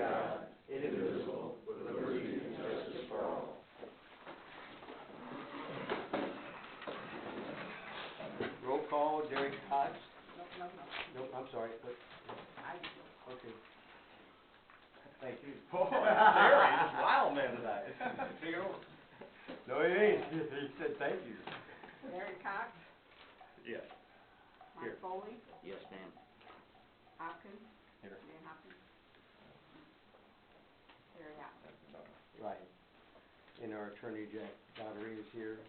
God, indivisible, with liberty and justice for all. Roll call, Derek Cox. No. Nope, I'm sorry. But, I do. okay. Thank you. Boy, Terry, this wild man tonight. Take it over. No, he ain't. He said thank you. Larry Cox, Yes. Here. Mike Foley, Yes, ma'am. Hopkins, Here. Dan Hopkins, Terry Hopkins. Right. And our attorney, Jack Daughtery, is here,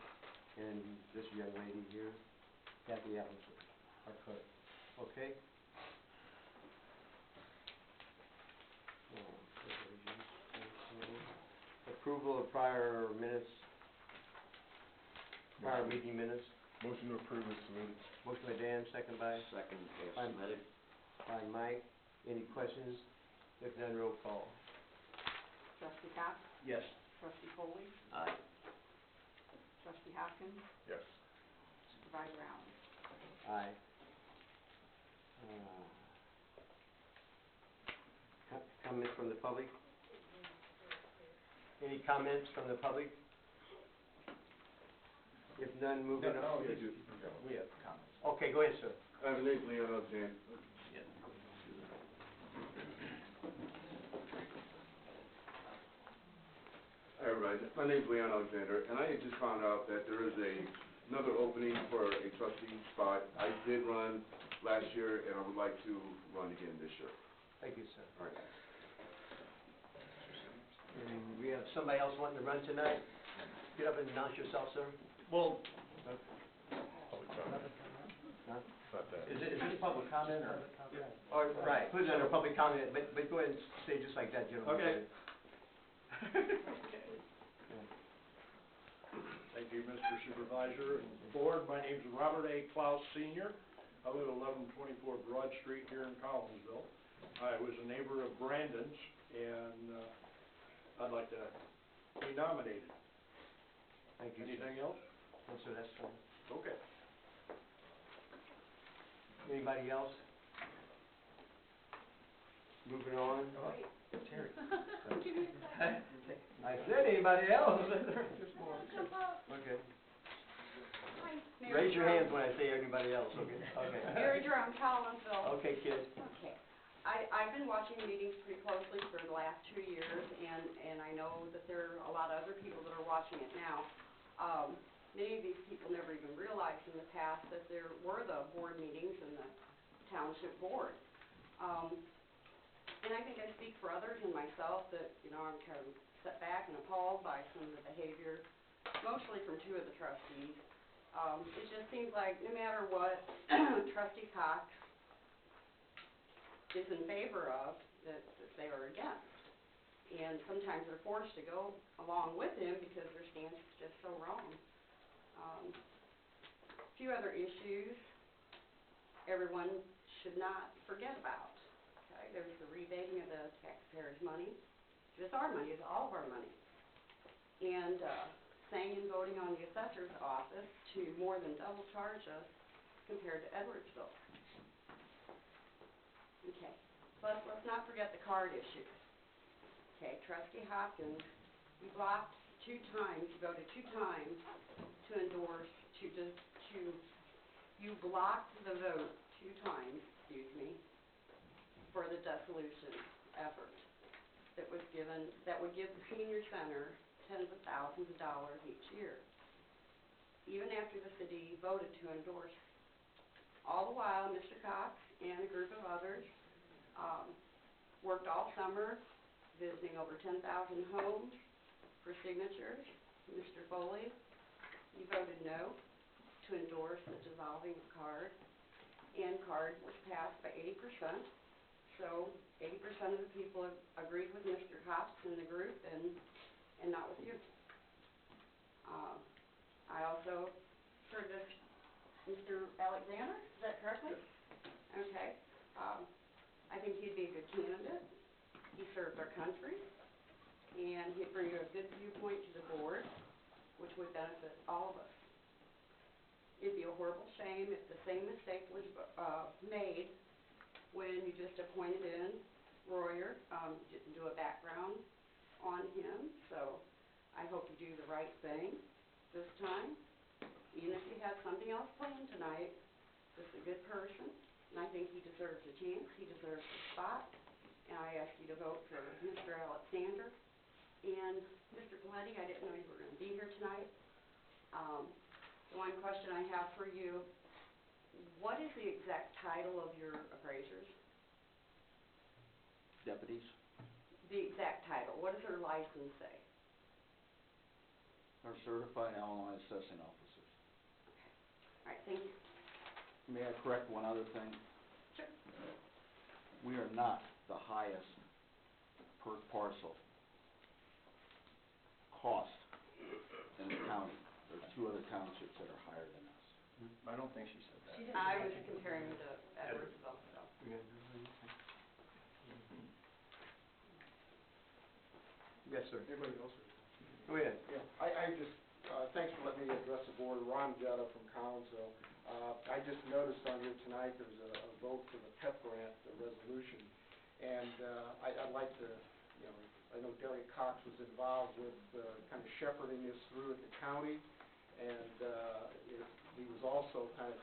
and this young lady here, Kathy Evans, our clerk. Okay? Approval of prior minutes, prior meeting minutes. Motion to approve is submitted. Motion by Dan, second by Second, as Fine. submitted. Mike. Any questions? If none, roll call. Trustee Cox, Yes. Trustee Foley, Aye. Trustee Hopkins, Yes. Supervisor Allen. Aye. Comments from the public? Any comments from the public? If none, moving on. We have comments. Okay, go ahead, sir. My name's Leon Alexander. Hi, everybody. My name's Leon Alexander, and I had just found out that there is another opening for a trustee spot. I did run last year, and I would like to run again this year. Thank you, sir. All right. And we have somebody else wanting to run tonight? Get up and announce yourself, sir. Well, Huh? is this public comment or? Or, right, put it under public comment, but go ahead and say just like that, gentlemen. Okay. Thank you, Mr. Supervisor and Board. My name's Robert A. Klaus Sr. I live at 1124 Broad Street here in Collinsville. I was a neighbor of Brandon's, and I'd like to be nominated. Thank you, sir. Anything else? No, sir, that's fine. Okay. Anybody else? Moving on. Wait. Terry. I said anybody else? There's more. Okay. Hi, Raise your hands when I say anybody else, okay? Okay. Mary Drum, Collinsville. Okay, kid. Okay. I've been watching meetings pretty closely for the last 2 years, and I know that there are a lot of other people that are watching it now. Many of these people never even realized in the past that there were the board meetings and the township board. And I think I speak for others and myself that, you know, I'm kind of set back and appalled by some of the behavior, mostly from 2 of the trustees. It just seems like no matter what Trustee Cox is in favor of, that they are against. And sometimes they're forced to go along with him because their stance is just so wrong. A few other issues everyone should not forget about. Okay, there's the rebating of the taxpayers' money. It's our money, it's all of our money. And saying and voting on the assessor's office to more than double charge us compared to Edwardsville. Okay, let's not forget the card issue. Okay, Trustee Hopkins, you blocked 2 times, you voted 2 times to endorse, you blocked the vote 2 times, for the dissolution effort that was given, that would give the senior center tens of thousands of dollars each year, even after the city voted to endorse. All the while, Mr. Cox and a group of others worked all summer visiting over 10,000 homes for signatures. Mr. Foley, you voted no to endorse the dissolving of CARD, and CARD was passed by 80%. So 80% of the people agreed with Mr. Cox and the group, and not with you. I also heard this, Mr. Alexander, is that correctly? Okay. I think he'd be a good candidate. He served our country, and he'd bring a good viewpoint to the board, which would benefit all of us. It'd be a horrible shame if the same mistake was made when you just appointed in Royer, didn't do a background on him, so I hope you do the right thing this time. Even if you have something else planned tonight, this is a good person, and I think he deserves a chance, he deserves a spot, and I ask you to vote for Mr. Alexander. And Mr. Galletti, I didn't know you were going to be here tonight. The one question I have for you, what is the exact title of your appraisers? Deputies? The exact title, what does their license say? Are certified Illinois assessing officers. All right, thank you. May I correct one other thing? Sure. We are not the highest per parcel cost in the county. There's 2 other townships that are higher than us. I don't think she said that. I was comparing to Edwardsville, so. Yes, sir. Anybody else? Go ahead. Yeah, I just, thanks for letting me address the board. Ron Jetta from Collinsville. I just noticed on here tonight there's a vote for the PEP grant, the resolution. And I'd like to, you know, I know Derek Cox was involved with kind of shepherding this through at the county. And he was also kind of,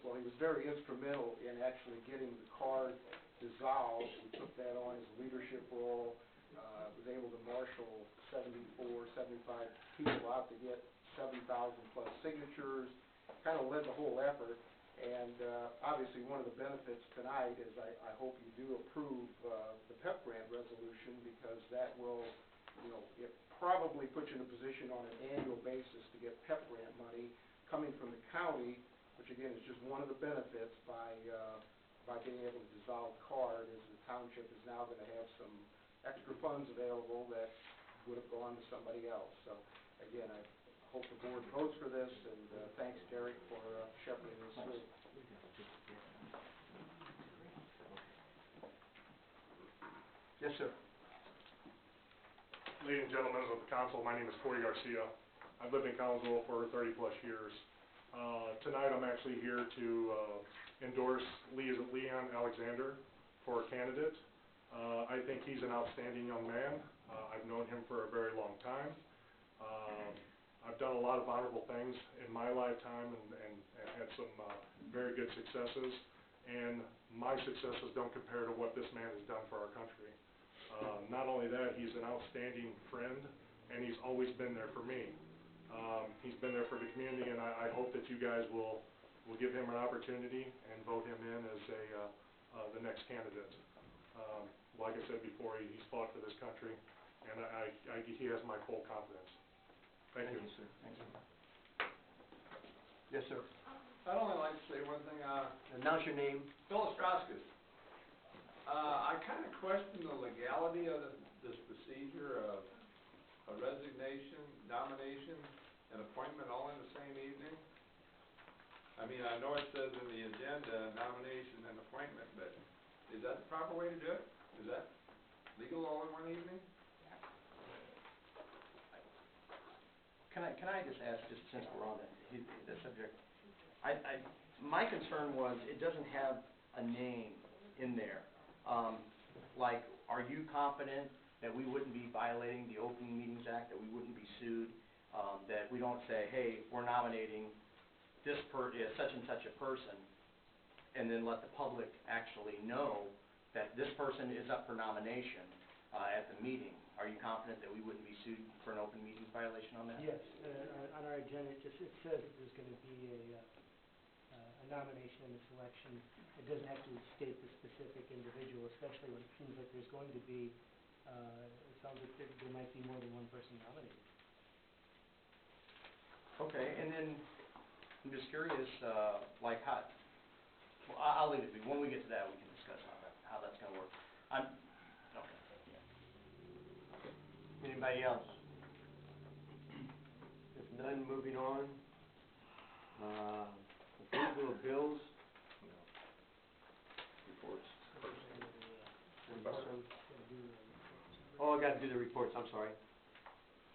well, he was very instrumental in actually getting the card dissolved. We took that on his leadership role. Was able to marshal 74, 75 people out to get 7,000 plus signatures, kind of led the whole effort. And obviously one of the benefits tonight is I hope you do approve the PEP grant resolution, because that will, you know, it probably puts you in a position on an annual basis to get PEP grant money coming from the county, which again is just one of the benefits by being able to dissolve card, is the township is now going to have some extra funds available that would have gone to somebody else. So again, I hope the board votes for this, and thanks Derek for shepherding this through. Yes, sir. Ladies and gentlemen of the council, my name is Corey Garcia. I've lived in Collinsville for 30 plus years. Tonight I'm actually here to endorse Leon Alexander for candidate. I think he's an outstanding young man. I've known him for a very long time. I've done a lot of honorable things in my lifetime and had some very good successes. And my successes don't compare to what this man has done for our country. Not only that, he's an outstanding friend, and he's always been there for me. He's been there for the community, and I hope that you guys will give him an opportunity and vote him in as the next candidate. Like I said before, he's fought for this country, and he has my full confidence. Thank you. Sir. Thank you. Yes, sir. I'd only like to say one thing, Announce your name. Phyllis Strauskis. I kind of question the legality of this procedure of a resignation, nomination, and appointment all in the same evening. I mean, I know it says in the agenda, nomination and appointment, but is that the proper way to do it? Is that legal all in one evening? Can I just ask, just since we're on the subject, my concern was it doesn't have a name in there. Like, are you confident that we wouldn't be violating the Open Meetings Act, that we wouldn't be sued, that we don't say, hey, we're nominating this such and such a person, and then let the public actually know that this person is up for nomination at the meeting? Are you confident that we wouldn't be sued for an open meetings violation on that? Yes, on our agenda, it says that there's going to be a nomination and a selection. It doesn't have to state the specific individual, especially when it seems like there's going to be, it sounds like there might be more than one person nominated. Okay, and then I'm just curious, like how, well, I'll leave it be. When we get to that, we can discuss how that's going to work. Okay. Anybody else? If none, moving on. Approval of bills. Reports. Oh, I got to do the reports, I'm sorry.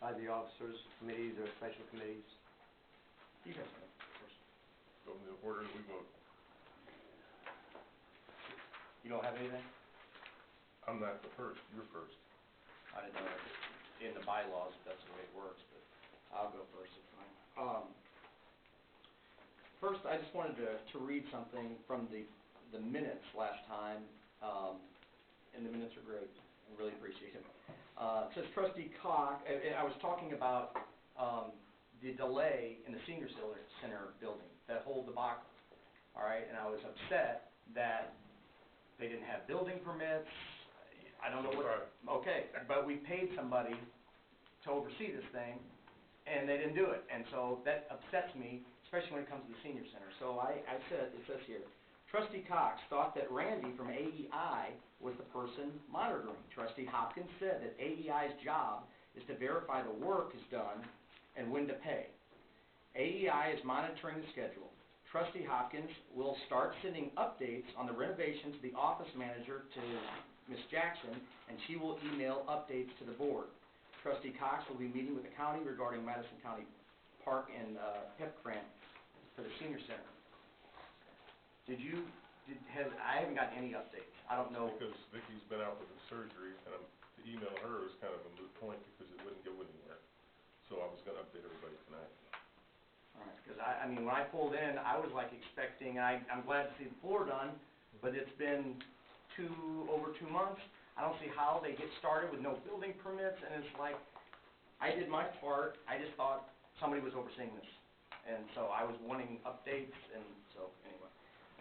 By the officers, committees, or special committees. You guys go first. Go in the order we vote. You don't have anything? I'm not the first, you're first. I didn't know in the bylaws if that's the way it works, but I'll go first, it's fine. First, I just wanted to read something from the minutes last time, and the minutes are great, I really appreciate it. It says Trustee Cox, I was talking about the delay in the senior center building, that whole debacle, all right, and I was upset that they didn't have building permits. I don't know what, okay, but we paid somebody to oversee this thing, and they didn't do it, and so that upsets me, especially when it comes to the senior center. So I said, it says here, Trustee Cox thought that Randy from AEI was the person monitoring. Trustee Hopkins said that AEI's job is to verify the work is done and when to pay. AEI is monitoring the schedule. Trustee Hopkins will start sending updates on the renovation to the office manager to Ms. Jackson, and she will email updates to the board. Trustee Cox will be meeting with the county regarding Madison County Park and PEP grant for the senior center. I haven't gotten any updates. I don't know. Because Vicky's been out with a surgery, and to email her is kind of a moot point because it wouldn't go anywhere. So I was gonna update everybody tonight. All right, because I mean, when I pulled in, I was like expecting, I'm glad to see the floor done, but it's been over 2 months. I don't see how they get started with no building permits, and it's like, I did my part, I just thought somebody was overseeing this. And so I was wanting updates, and so, anyway.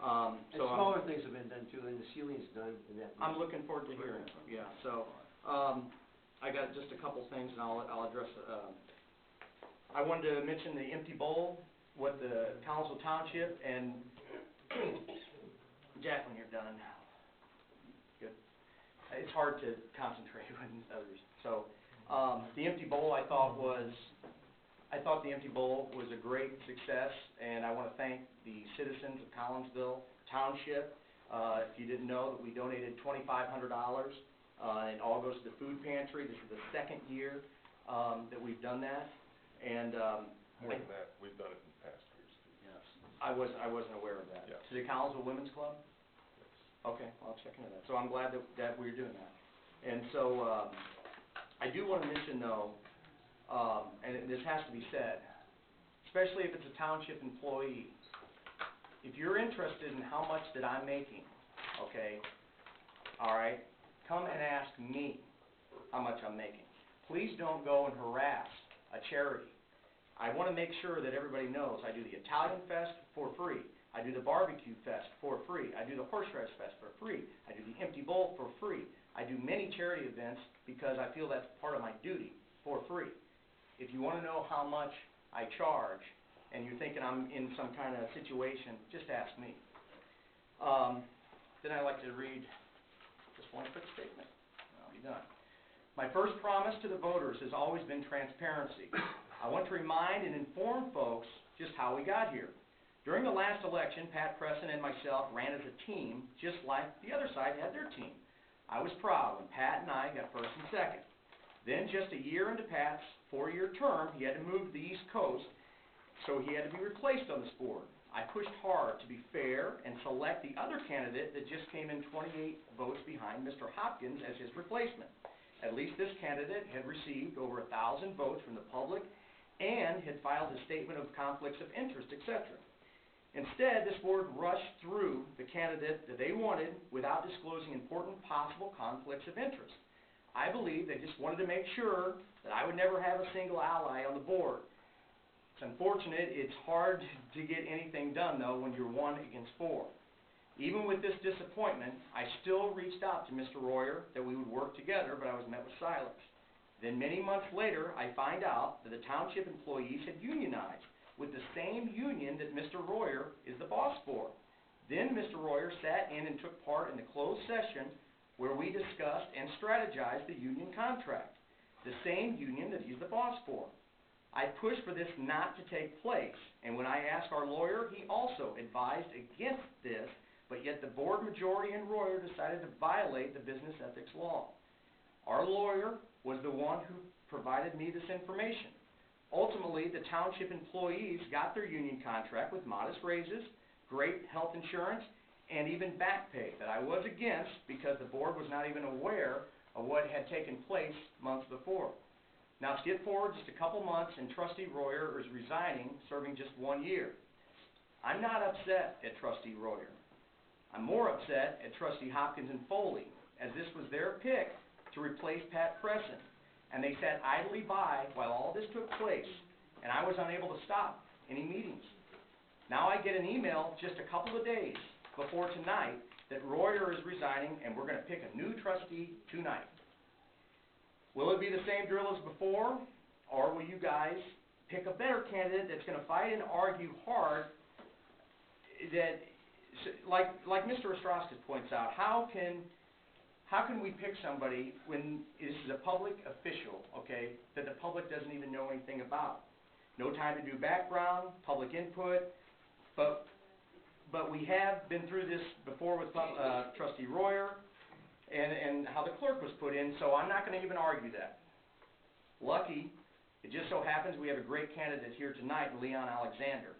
And smaller things have been done too, and the ceiling's done in that. I'm looking forward to hearing, yeah, so, I got just a couple things, and I'll address, I wanted to mention the empty bowl, what the Collinsville Township, and Jacqueline, you're done. Good. It's hard to concentrate when others, so, the empty bowl I thought the empty bowl was a great success, and I want to thank the citizens of Collinsville Township. If you didn't know, that we donated $2,500, and it all goes to the food pantry. This is the second year that we've done that, and More than that, we've done it in past years too. yes, I wasn't aware of that. Yeah. To the Collinsville Women's Club? Yes. Okay, well, I'll check into that. So I'm glad that we're doing that. And so I do want to mention though, and this has to be said, especially if it's a township employee, if you're interested in how much that I'm making, okay, all right, come and ask me how much I'm making. Please don't go and harass a charity. I want to make sure that everybody knows I do the Italian Fest for free. I do the Barbecue Fest for free. I do the Horseradish Fest for free. I do the Empty Bowl for free. I do many charity events because I feel that's part of my duty for free. If you want to know how much I charge, and you're thinking I'm in some kind of situation, just ask me. Then I'd like to read just one quick statement, and I'll be done. My first promise to the voters has always been transparency. I want to remind and inform folks just how we got here. During the last election, Pat Preston and myself ran as a team, just like the other side had their team. I was proud when Pat and I got first and second. Then, just a year into Pat's 4-year term, he had to move to the East Coast, so he had to be replaced on this board. I pushed hard to be fair and select the other candidate that just came in 28 votes behind Mr. Hopkins as his replacement. At least this candidate had received over 1,000 votes from the public and had filed a statement of conflicts of interest, etc. Instead, this board rushed through the candidate that they wanted without disclosing important possible conflicts of interest. I believe they just wanted to make sure that I would never have a single ally on the board. It's unfortunate, it's hard to get anything done, though, when you're 1 against 4. Even with this disappointment, I still reached out to Mr. Royer that we would work together, but I was met with silence. Then many months later, I find out that the township employees had unionized with the same union that Mr. Royer is the boss for. Then Mr. Royer sat in and took part in the closed session where we discussed and strategized the union contract, the same union that he's the boss for. I pushed for this not to take place, and when I asked our lawyer, he also advised against this, but yet the board majority and Royer decided to violate the business ethics law. Our lawyer was the one who provided me this information. Ultimately, the township employees got their union contract with modest raises, great health insurance, and even back pay that I was against because the board was not even aware of what had taken place months before. Now skip forward just a couple months and Trustee Royer is resigning, serving just 1 year. I'm not upset at Trustee Royer. I'm more upset at Trustee Hopkins and Foley, as this was their pick to replace Pat Preston, and they sat idly by while all this took place, and I was unable to stop any meetings. Now I get an email just a couple of days before tonight that Royer is resigning and we're going to pick a new trustee tonight. Will it be the same drill as before, or will you guys pick a better candidate that's going to fight and argue hard that, like Mr. Ostrowskis points out, how can we pick somebody when this is a public official, okay, that the public doesn't even know anything about? No time to do background, public input, but we have been through this before with Trustee Royer and how the clerk was put in, so I'm not going to even argue that. Lucky, it just so happens we have a great candidate here tonight, Leon Alexander.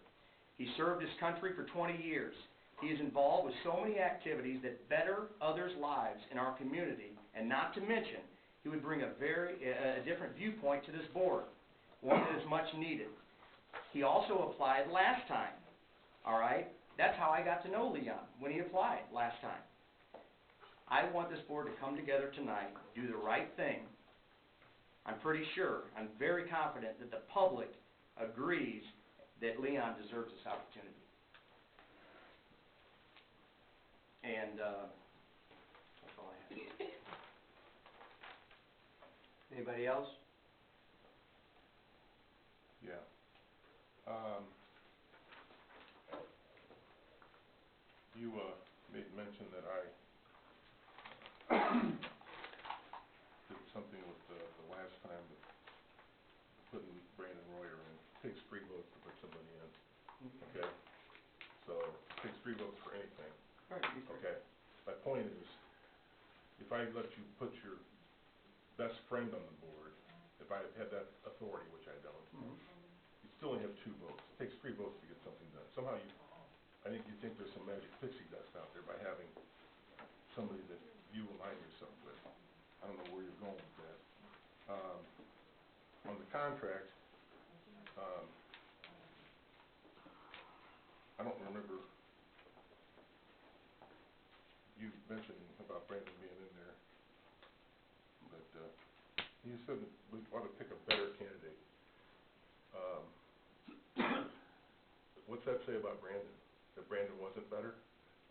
He served his country for 20 years. He is involved with so many activities that better others' lives in our community, and not to mention, he would bring a different viewpoint to this board, one that is much needed. He also applied last time, all right? That's how I got to know Leon, when he applied last time. I want this board to come together tonight, do the right thing. I'm pretty sure, I'm very confident that the public agrees that Leon deserves this opportunity. And that's all I have. Anybody else? Yeah. You made mention that I did something with the last time, but putting Brandon Royer in. It takes 3 votes to put somebody in. Okay? So it takes 3 votes for anything. Okay? My point is, if I let you put your best friend on the board, if I had that authority, which I don't, you still only have 2 votes. It takes 3 votes to get something done. Somehow I think you think there's some magic pixie dust out there by having somebody that you align yourself with. I don't know where you're going with that. On the contract, I don't remember you mentioning about Brandon being in there, but you said that we ought to pick a better candidate. What's that say about Brandon? That Brandon wasn't better?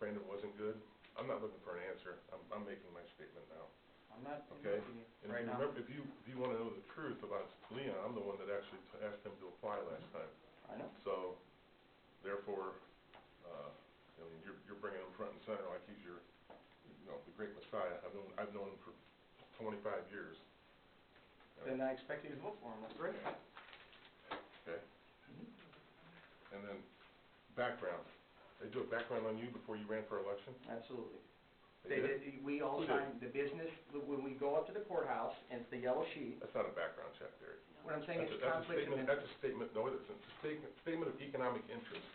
Brandon wasn't good? I'm not looking for an answer. I'm making my statement now. I'm not okay? And right now. remember, if you want to know the truth about Leon, I'm the one that actually asked him to apply last time. I know. So, therefore, I mean, you're bringing him front and center like he's your, the great Messiah. I've known him for 25 years. Then I expect you to vote for him. That's great. Okay. And then background. They do a background on you before you ran for election? Absolutely. They did? We all Who did? signed the business, when we go up to the courthouse, and it's the yellow sheet. That's not a background check, Derek. What I'm saying is That's conflict of That's interest. a statement, no it isn't. It's a statement of economic interest,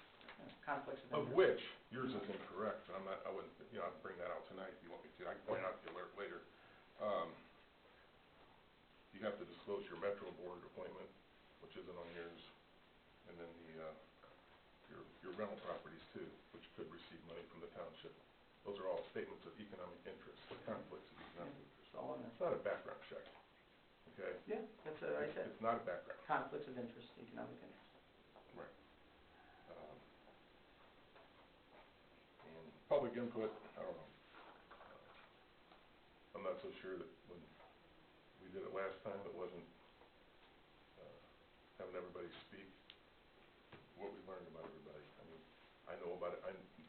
Conflicts of of interest. which yours is incorrect. And I wouldn't, I'd bring that out tonight if you want me to. I can point out to you later. You have to disclose your Metro Board appointment, which isn't on yours, and then your rental properties too, which could receive money from the township. Those are all statements of economic interest, conflicts of economic interest. It's all in there. It's not a background check, okay? Yeah, that's what I said. It's not a background. Conflicts of interest, economic interest. Right. And public input, I don't know. I'm not so sure that when we did it last time, it wasn't having everybody speak what we learned about everybody. I mean, I know about it.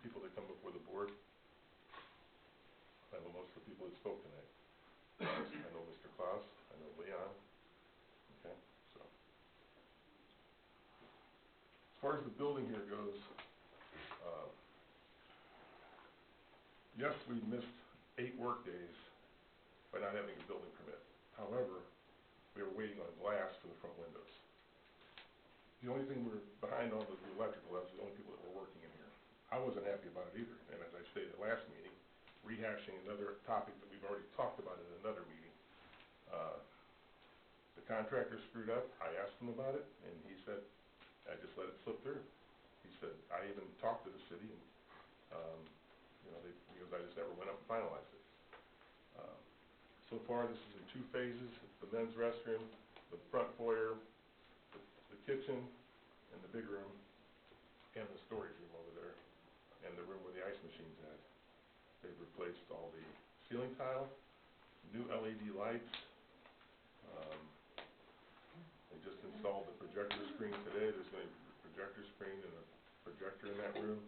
People that come before the board, I know most of the people that spoke tonight. I know Mr. Klaus, I know Leon, okay, so. As far as the building here goes, yes, we missed 8 work days by not having a building permit. However, we were waiting on glass for the front windows. The only thing we're behind on was the electrical. That's the only people that were working in here. I wasn't happy about it either, and as I stated last meeting, rehashing another topic that we've already talked about in another meeting. The contractor screwed up, I asked him about it, and he said, I just let it slip through. He said, I even talked to the city, and, because I just never went up and finalized it. So far, this is in 2 phases, it's the men's restroom, the front foyer, the kitchen, and the big room, and the storage room over there, and the room where the ice machine's at. They've replaced all the ceiling tile, new LED lights. They just installed the projector screen today. There's going to be a projector screen and a projector in that room.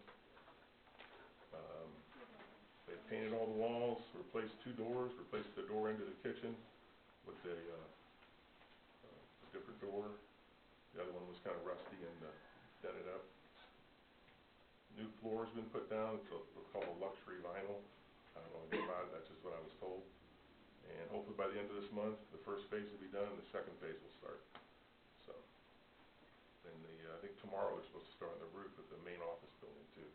They painted all the walls, replaced 2 doors, replaced the door into the kitchen with a different door. The other one was kind of rusty and dented up. New floor's been put down. It's called a luxury vinyl. I don't know anything about it. That's just what I was told. And hopefully by the end of this month, the first phase will be done and the second phase will start. So, and I think tomorrow they're supposed to start on the roof of the main office building too.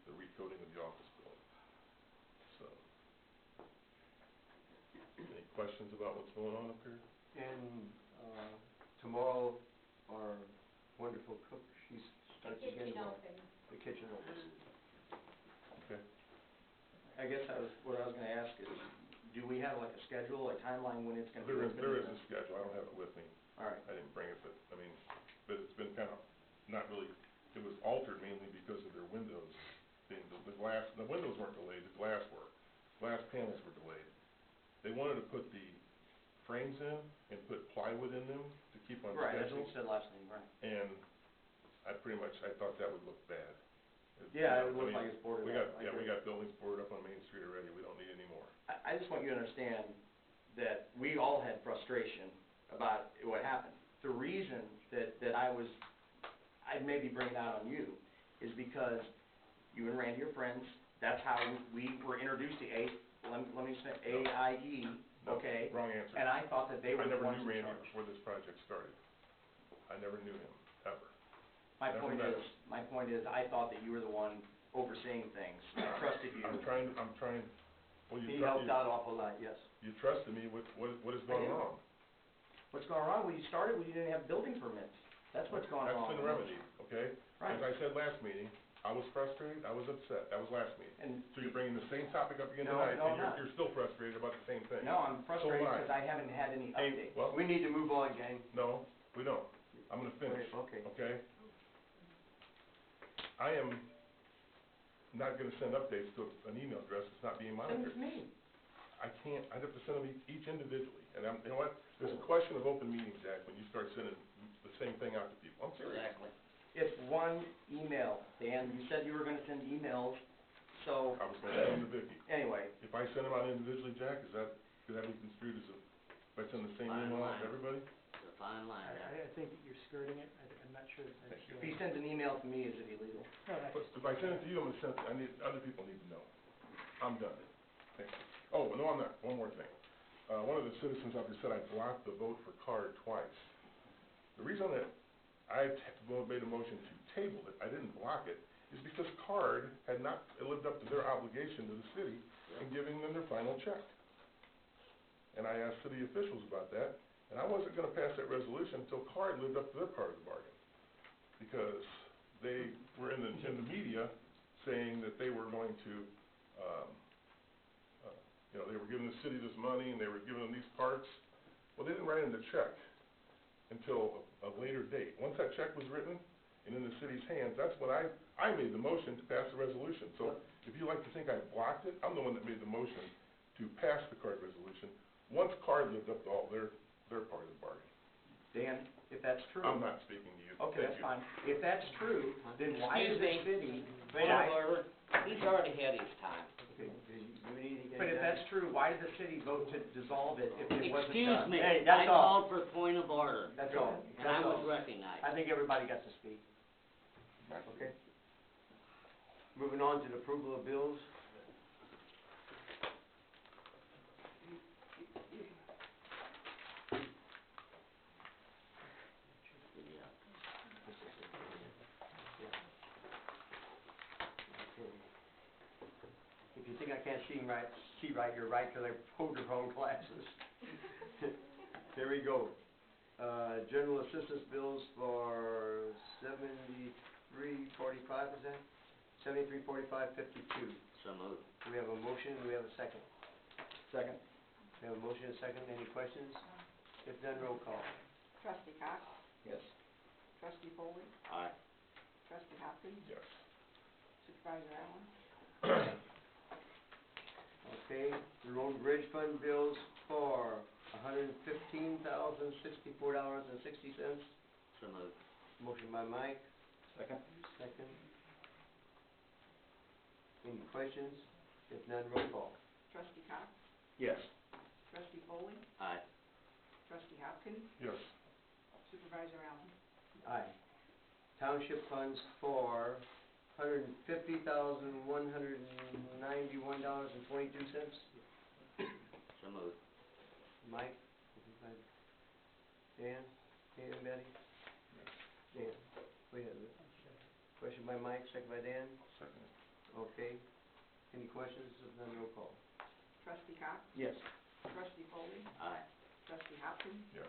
The recoating of the office building. So, any questions about what's going on up here? And, tomorrow, our wonderful cook, she starts again tomorrow. The kitchen opens. Okay. I guess what I was gonna ask is, do we have like a schedule, a timeline when it's gonna be? There is a schedule. I don't have it with me. All right. I didn't bring it, but it's been kind of, not really, it was altered mainly because of their windows being, the windows weren't delayed, the glass were. Glass panels were delayed. They wanted to put the frames in and put plywood in them to keep on schedule. Right, that's what you said last time, right. And I thought that would look bad. Yeah, it would look like it's boarded up. We got buildings boarded up on Main Street already. We don't need any more. I just want you to understand that we all had frustration about what happened. The reason that I'd maybe bring it out on you is because you and Randy are friends. That's how we were introduced to AIE, okay? Wrong answer. And I thought that they were the ones in charge. I never knew Randy before this project started. I never knew him, ever. My point is, I thought that you were the one overseeing things. I trusted you. I'm trying, well, He helped out awful lot, yes. You trusted me with what has gone wrong. What's going wrong? When you started, we didn't have building permits. That's what's going wrong. That's been remedied, okay? Right. As I said last meeting, I was frustrated, I was upset. That was last meeting. And So you're bringing the same topic up again No, tonight, no, I'm and not. you're still frustrated about the same thing. no, I'm frustrated So am I. because I haven't had any Hey, updates. Well, we need to move on, gang. no, we don't. I'm gonna finish, Okay. okay? I am not gonna send updates to an email address that's not being Send monitored. it to me. I can't, I'd have to send them each individually, and you know what? There's a question of open meetings, Jack, when you start sending the same thing out to people. I'm serious. Exactly. It's one email, Dan. You said you were gonna send emails, so, I was gonna send them to Vicki. anyway. If I send them out individually, Jack, could that be construed as if I send the same Fine email out line. to everybody? It's a fine line. I think that you're skirting it. I'm not sure that that's. If he sends an email to me, is it illegal? No, that's But just. if I send it to you, I'm gonna send, other people need to know. I'm done. Thank you. Oh, no, I'm not. One more thing. One of the citizens out there said I blocked the vote for CARD twice. The reason that I made a motion to table it, I didn't block it, is because CARD had not lived up to their obligation to the city in giving them their final check. And I asked city officials about that, and I wasn't gonna pass that resolution until CARD lived up to their part of the bargain. Because they were in the media saying that they were going to, they were giving the city this money and they were giving them these parts. Well, they didn't write in the check until a later date. Once that check was written and in the city's hands, that's when I made the motion to pass the resolution. So if you like to think I blocked it, I'm the one that made the motion to pass the CARD resolution, once CARD lived up to all their part of the bargain. Dan, if that's true. I'm not speaking to you. Okay, that's fine. If that's true, then why is Excuse the me. city? Point of order, he's already had his time. Okay, you need to get But if down. that's true, why did the city vote to dissolve it if it wasn't Excuse done? me, Hey, I that's all. called for point of order, That's all. and I That's was all. recognized. I think everybody got to speak. Okay. Moving on to the approval of bills. I can't see right, you're right, 'cause I pulled the wrong glasses. Here we go. General assistance bills for $73.45, is that? $73.45.52. So moved. Do we have a motion, do we have a second? Second. We have a motion and a second, any questions? If none, roll call. Trustee Cox, Yes. trustee Foley, Aye. trustee Hopkins, Yes. supervisor Allen, Okay, the road and bridge fund bills for $115,064.60. So moved. Motion by Mike, Second. second. Any questions? If none, roll call. trustee Cox, Yes. trustee Foley, Aye. trustee Hopkins, Yes. supervisor Allen, Aye. Township funds for $150,191.22. So moved. Mike, Dan, Dan, Betty? Dan, we have it. Question by Mike, second by Dan. Second. Okay. Any questions? If none, roll call. trustee Cox, Yes. trustee Foley, Aye. trustee Hopkins, Yes.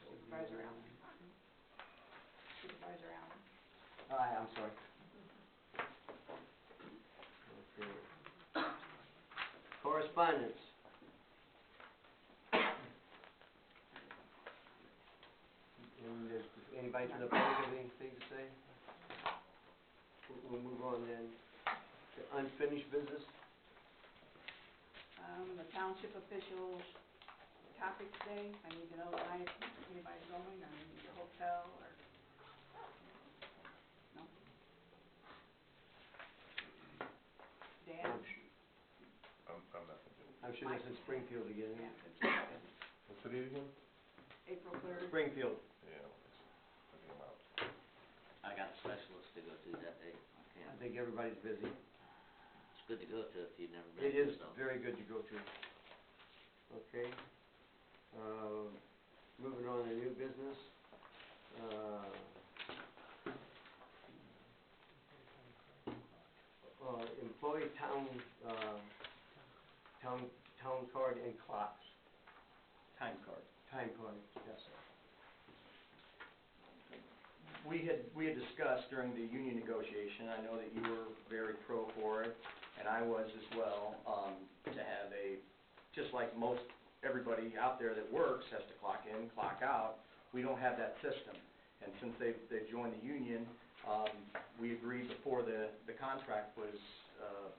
supervisor Allen, supervisor Allen, Aye, I'm sorry. Okay. Correspondence. And does anybody from the public have anything to say? We'll move on then to unfinished business. the township officials topic today, I need to know tonight if anybody's going, or need a hotel, or, no? Dan? I'm not thinking. I'm sure that's in Springfield again. Yeah, it's What's the date again? April 3rd. Springfield. Yeah, I think I'm out. I got a specialist to go to that day. I I can't. think everybody's busy. It's good to go to if you've never been It to, is so. very good to go to. Okay. Moving on to new business. Employee town card and clocks. Time card. Time card, yes. We had discussed during the union negotiation, I know that you were very pro for it, and I was as well, to have just like everybody out there that works has to clock in, clock out, we don't have that system. And since they've joined the union, we agreed before the contract was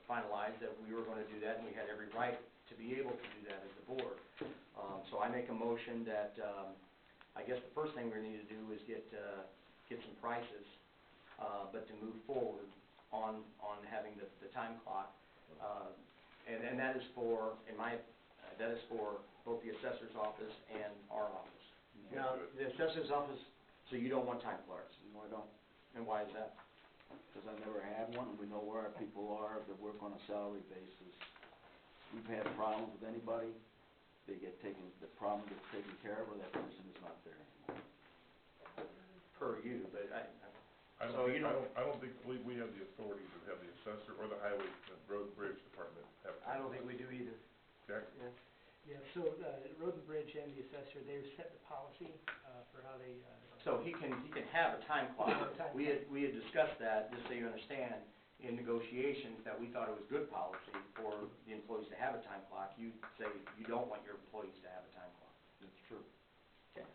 finalized that we were gonna do that, and we had every right to be able to do that as the board. So I make a motion that, I guess the first thing we need to do is get some prices, but to move forward on having the time clock. And that is for, that is for both the assessor's office and our office. Now, the assessor's office, So you don't want time clocks? No, I don't, And why is that? because I never had one, and we know where our people are that work on a salary basis. We've had problems with anybody, the problem gets taken care of, or that person is not there anymore. Per you, but I So don't you think, I don't believe we have the authority to have the assessor or the highway, the road and bridge department have. I don't think we do either. Jack? Yeah. Yeah, so, Road and Bridge and the assessor, they've set the policy, for how they, So he can have a time clock. Have a time We had discussed that, just so you understand, in negotiations, that we thought it was good policy for the employees to have a time clock. You say you don't want your employees to have a time clock. That's true. Okay.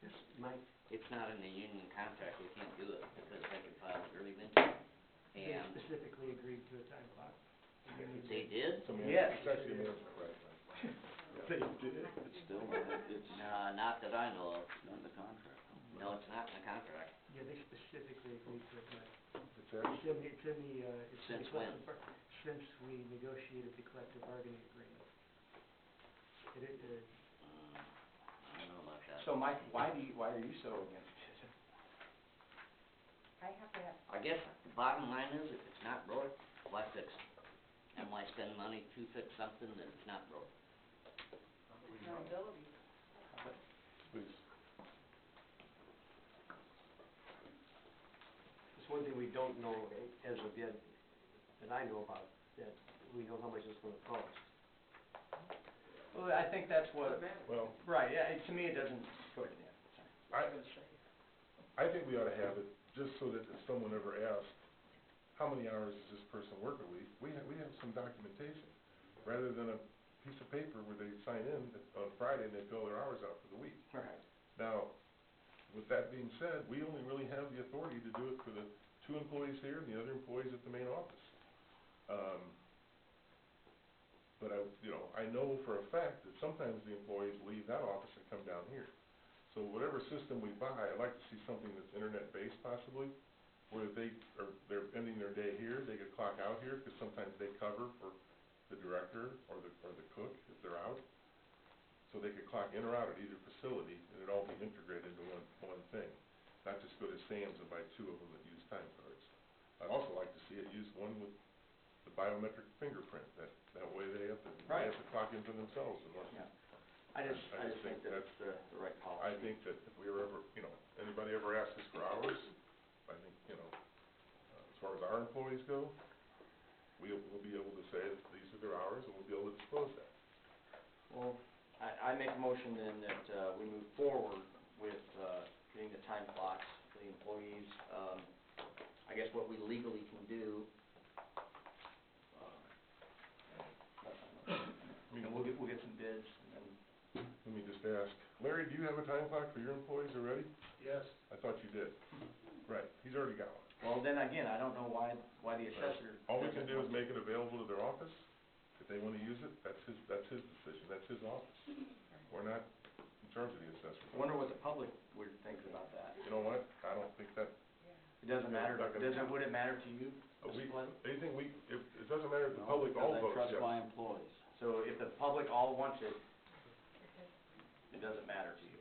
Yes, Mike? It's not in the union contract, we can't do it because they can file a grievance. they And specifically agreed to a time clock. The union they did? It's a Yes. It's actually a management right. They did. It's still not, it's Not that I know of. not in the contract. No, it's not in the contract. Yeah, they specifically agreed to it, Mike. It's actually, It's in the Since when? Since we negotiated the collective bargaining agreement. I don't know about that. So Mike, why are you so against it? I have to have I guess the bottom line is, if it's not broke, why fix it? And why spend money to fix something that it's not broke? accountability. please. There's one thing we don't know as of yet, that I know about, that we know how much it's gonna cost. Well, I think that's what, Well, right, yeah, to me, it doesn't, go ahead, Dan, sorry. I think we ought to have it, just so that if someone ever asks, how many hours does this person work a week, we have some documentation, rather than a piece of paper where they sign in on Friday and they fill their hours out for the week. Right. Now, with that being said, we only really have the authority to do it for the 2 employees here and the other employees at the main office. But I know for a fact that sometimes the employees leave that office and come down here. So whatever system we buy, I'd like to see something that's internet-based possibly, where they're ending their day here, they could clock out here, because sometimes they cover for the director or the cook if they're out. So they could clock in or out at either facility, and it'd all be integrated into one thing, not just go to Sam's and buy 2 of them that use time cards. I'd also like to see it use one with the biometric fingerprint, that way they have to clock in for themselves and Yeah. I just think that's the right policy. I think that if we were ever, anybody ever asks us for hours, I think, as far as our employees go, we'll be able to say that these are their hours, and we'll be able to disclose that. Well, I make a motion then that we move forward with getting the time clocks for the employees. I guess what we legally can do. And we'll get some bids, and then. Let me just ask, Larry, do you have a time clock for your employees already? Yes. I thought you did. Right, he's already got one. Well, then again, I don't know why the assessor. All we can do is make it available to their office. If they wanna use it, that's his decision, that's his office. We're not in charge of the assessor. I wonder what the public would think about that. You know what, I don't think that, It doesn't matter, would it matter to you, Mr. Glenn? it doesn't matter if the public all Because votes, I trust yes. my employees. So if the public all wants it, it doesn't matter to you.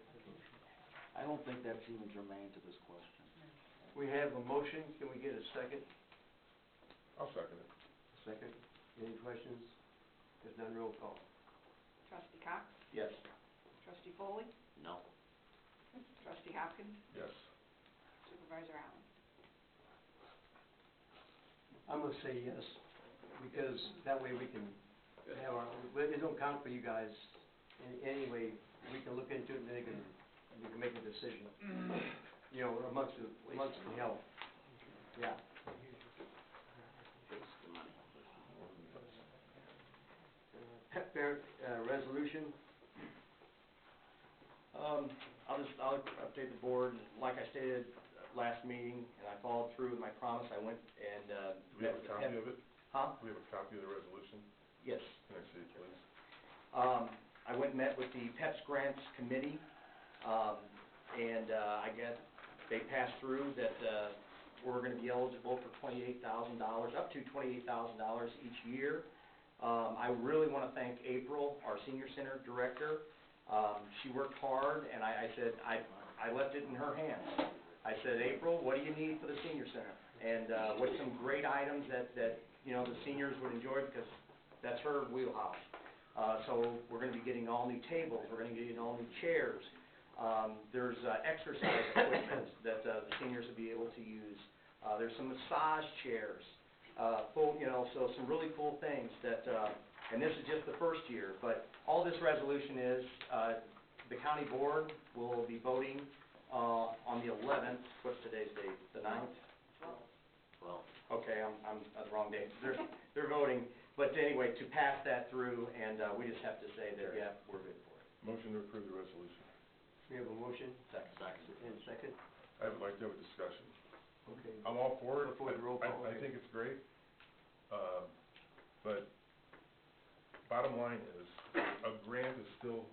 I don't think that's even germane to this question. We have a motion, can we get a second? I'll second it. Second, any questions? If none, roll call. Trustee Cox? Yes. Trustee Foley? No. Trustee Hopkins? Yes. Supervisor Allen? I'm gonna say yes, because that way we can have it don't count for you guys in any way. We can look into it and then we can make a decision. Amongst the health. Yeah. Pet parent, resolution. I'll update the board, like I stated last meeting, and I followed through with my promise. I went and, Do we have a copy of it? Huh? Do we have a copy of the resolution? Yes. Can I see it, please? I went and met with the PEPS Grants Committee, and they passed through that we're gonna be eligible for $28,000, up to $28,000 each year. I really wanna thank April, our senior center director. She worked hard, and I said, I left it in her hands. I said, April, what do you need for the senior center? And what's some great items that the seniors would enjoy, because that's her wheelhouse. So we're gonna be getting all new tables, we're gonna be getting all new chairs. There's exercise equipment that the seniors will be able to use. There's some massage chairs, so some really cool things that, and this is just the first year, but all this resolution is, the county board will be voting on the 11th, what's today's date, the 9th? 12. Okay, I'm on the wrong date. They're voting, but anyway, to pass that through, and we just have to say that, yeah, we're good for it. Motion to approve the resolution. We have a motion Second. and second. I would like to have a discussion. Okay. I'm all for it. Before the roll call. I think it's great. But bottom line is, a grant is still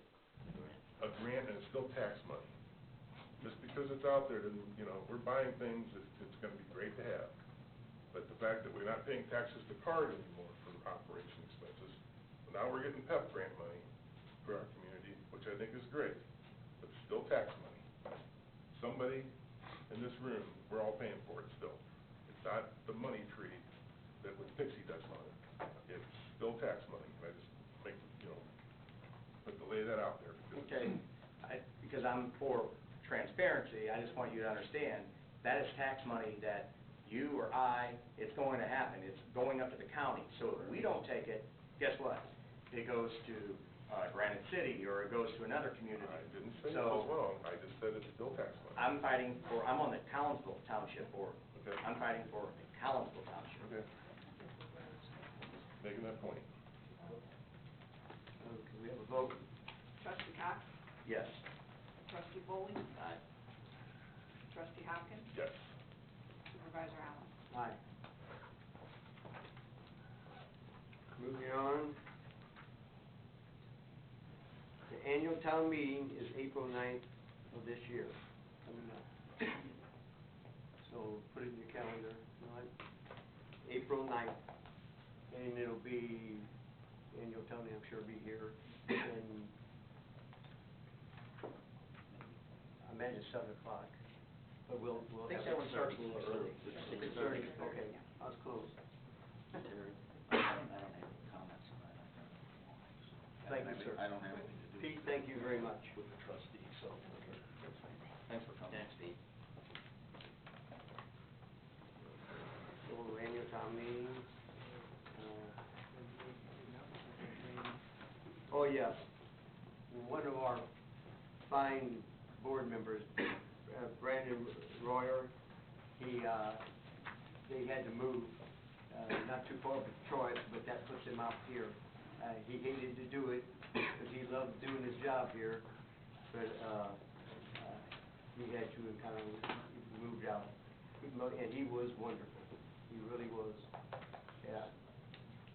a grant, and it's still tax money. Just because it's out there doesn't, we're buying things that it's gonna be great to have. But the fact that we're not paying taxes to CARD anymore for operation expenses, now we're getting PEP grant money for our community, which I think is great, but it's still tax money. Somebody in this room, we're all paying for it still. It's not the money tree that with Pixie dust on it. It's still tax money, and I just make, but to lay that out there. Okay, because I'm for transparency, I just want you to understand, that is tax money that you or I, it's going to happen. It's going up to the county. So if we don't take it, guess what? It goes to Granite City, or it goes to another community. I didn't say it So- was wrong, I just said it's bill tax money. I'm on the Collinsville Township board. Okay. I'm fighting for Collinsville Township. Okay. Making that point. Can we have a vote? Trustee Cox, Yes. trustee Foley, Aye. trustee Hopkins, Yes. supervisor Allen. Aye. Moving on. The annual town meeting is April 9th of this year, coming up. So put it in your calendar, all right? April 9th, and it'll be, annual town meeting, I'm sure will be here, and I imagine 7 o'clock, but we'll I think have. that one starts a little early. 6:30, okay, I was close. I don't have any comments on that. Thank you, sir. I don't have anything to do Pete, thank you very much. with the trustees, so. Thanks for coming. Thanks, Pete. So annual town meeting. Oh, yes. One of our fine board members, Brandon Royer, they had to move, not too far from Troy, but that puts him out here. He hated to do it, because he loved doing his job here, but, he had to kind of moved out. And he was wonderful. He really was. Yeah.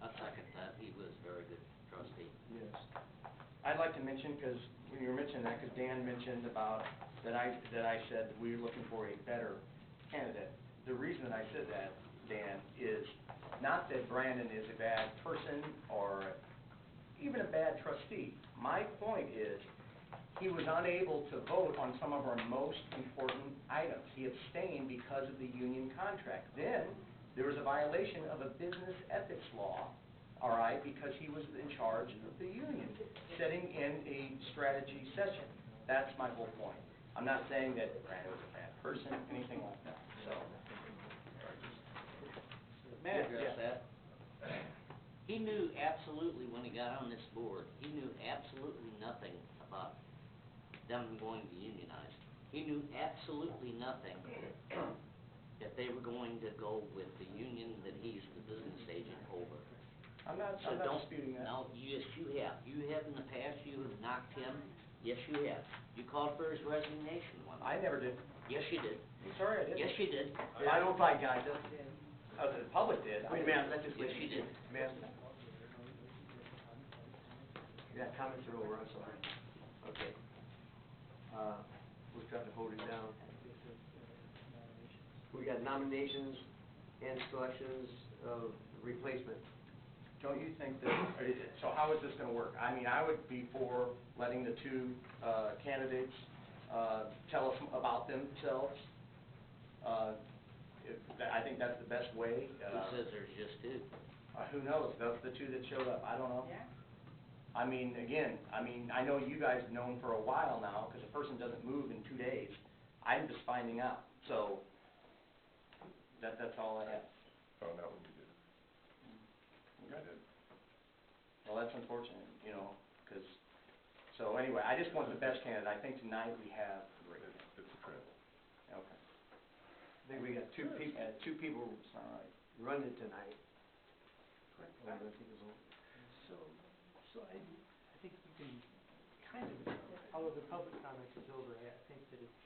I second that, he was a very good trustee. Yes. I'd like to mention, because when you were mentioning that, because Dan mentioned about, that I said we were looking for a better candidate. The reason that I said that, Dan, is not that Brandon is a bad person or even a bad trustee. My point is, he was unable to vote on some of our most important items. He abstained because of the union contract. Then, there was a violation of a business ethics law, all right, because he was in charge of the union, sitting in a strategy session. That's my whole point. I'm not saying that Brandon was a bad person, anything like that, so. May I address that? He knew absolutely, when he got on this board, he knew absolutely nothing about them going to unionize. He knew absolutely nothing that they were going to go with the union that he's the business agent over. I'm not So don't, disputing that. no, yes, you have. You have in the past, you have knocked him. Yes, you have. You called for his resignation one I never did. Yes, you did. I'm sorry, I didn't. Yes, you did. I don't fight, guys. The public did. Wait a minute, let's just. Yes, you did. Ma'am? Yeah, comments are over, I'm sorry. Okay. We're trying to hold it down. We got nominations and selections of replacement. Don't you think that, so how is this gonna work? I mean, I would be for letting the two candidates tell us about themselves. I think that's the best way. Who says there's just two? Who knows? Those are the two that showed up. I don't know. Yeah. I mean, again, I know you guys have known for a while now, because a person doesn't move in 2 days. I'm just finding out, so that's all I have. Found out when you did. I did. Well, that's unfortunate, you know, because, so anyway, I just want the best candidate. I think tonight we have a great candidate. It's a trend. Okay. I think we got two people All right. running tonight. I think it's all. So I think you can kind of, although the public comments is over, I think that it's,